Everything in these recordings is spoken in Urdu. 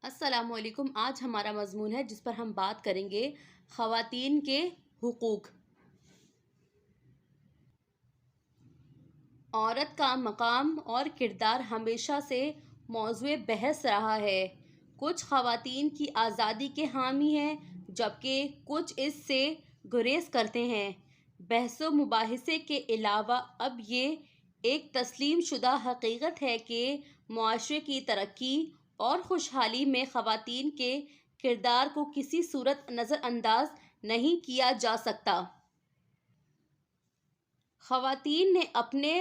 السلام علیکم۔ آج ہمارا مضمون ہے جس پر ہم بات کریں گے خواتین کے حقوق۔ عورت کا مقام اور کردار ہمیشہ سے موضوع بحث رہا ہے۔ کچھ خواتین کی آزادی کے حامی ہیں جبکہ کچھ اس سے گریز کرتے ہیں۔ بحث و مباحثے کے علاوہ اب یہ ایک تسلیم شدہ حقیقت ہے کہ معاشرے کی ترقی اور خوشحالی میں خواتین کے کردار کو کسی صورت نظر انداز نہیں کیا جا سکتا۔ خواتین نے اپنے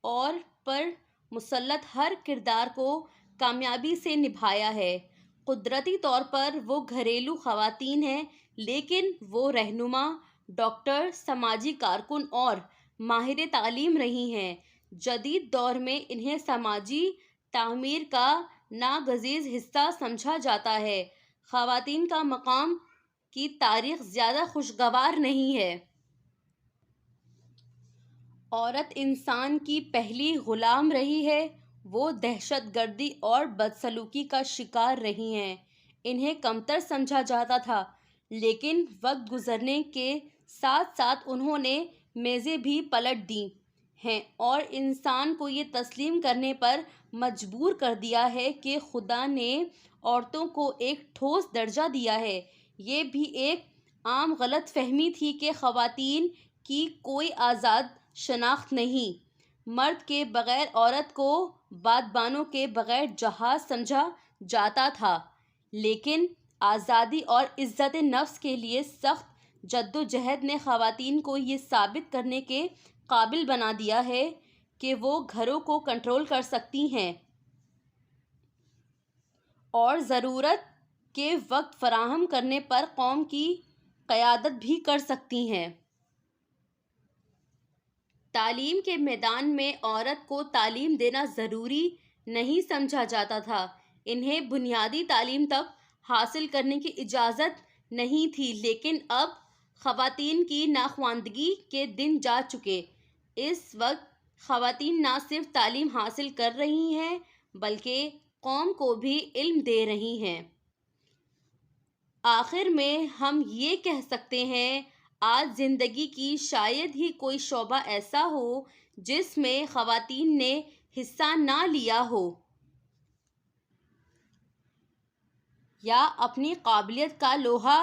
اور پر مسلط ہر کردار کو کامیابی سے نبھایا ہے۔ قدرتی طور پر وہ گھریلو خواتین ہیں، لیکن وہ رہنما، ڈاکٹر، سماجی کارکن اور ماہر تعلیم رہی ہیں۔ جدید دور میں انہیں سماجی تعمیر کا ناگزیر حصہ سمجھا جاتا ہے۔ خواتین کا مقام کی تاریخ زیادہ خوشگوار نہیں ہے۔ عورت انسان کی پہلی غلام رہی ہے۔ وہ دہشت گردی اور بدسلوکی کا شکار رہی ہیں۔ انہیں کمتر سمجھا جاتا تھا، لیکن وقت گزرنے کے ساتھ ساتھ انہوں نے میزیں بھی پلٹ دی ہیں اور انسان کو یہ تسلیم کرنے پر مجبور کر دیا ہے کہ خدا نے عورتوں کو ایک ٹھوس درجہ دیا ہے۔ یہ بھی ایک عام غلط فہمی تھی کہ خواتین کی کوئی آزاد شناخت نہیں۔ مرد کے بغیر عورت کو بادبانوں کے بغیر جہاز سمجھا جاتا تھا، لیکن آزادی اور عزت نفس کے لیے سخت جدوجہد نے خواتین کو یہ ثابت کرنے کے قابل بنا دیا ہے کہ وہ گھروں کو کنٹرول کر سکتی ہیں اور ضرورت کے وقت فراہم کرنے پر قوم کی قیادت بھی کر سکتی ہیں۔ تعلیم کے میدان میں عورت کو تعلیم دینا ضروری نہیں سمجھا جاتا تھا۔ انہیں بنیادی تعلیم تک حاصل کرنے کی اجازت نہیں تھی، لیکن اب خواتین کی ناخواندگی کے دن جا چکے۔ اس وقت خواتین نہ صرف تعلیم حاصل کر رہی ہیں بلکہ قوم کو بھی علم دے رہی ہیں۔ آخر میں ہم یہ کہہ سکتے ہیں، آج زندگی کی شاید ہی کوئی شعبہ ایسا ہو جس میں خواتین نے حصہ نہ لیا ہو یا اپنی قابلیت کا لوہا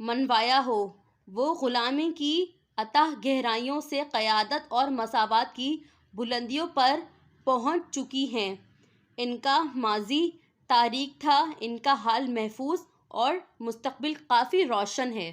منوایا ہو۔ وہ غلامی کی اتھاہ گہرائیوں سے قیادت اور مساوات کی بلندیوں پر پہنچ چکی ہیں۔ ان کا ماضی تاریک تھا، ان کا حال محفوظ اور مستقبل کافی روشن ہے۔